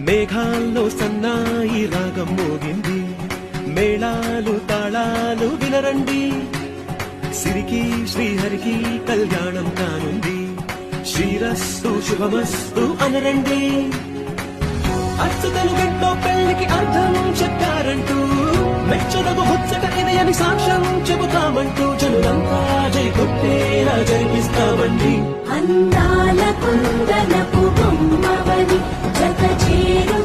మేఘాల్లో సన్నాయి రాగం మోగింది, మేళాలు తాళాలు వినరండి, సిరికి శ్రీహరికి కళ్యాణం కానుంది, శ్రీరస్తు శుభమస్తు అనరండి. అచ్చుతలు గంటో పెళ్లికి అర్థం చెప్పారంటూ, మెచ్చదగు ముచ్చట ఇది అని సాక్ష్యం చెబుతామంటూ, జనులంతా జై కొట్టేలా జరిపిస్తామండి. అందాల కుందనపు బొమ్మవని జత చేరు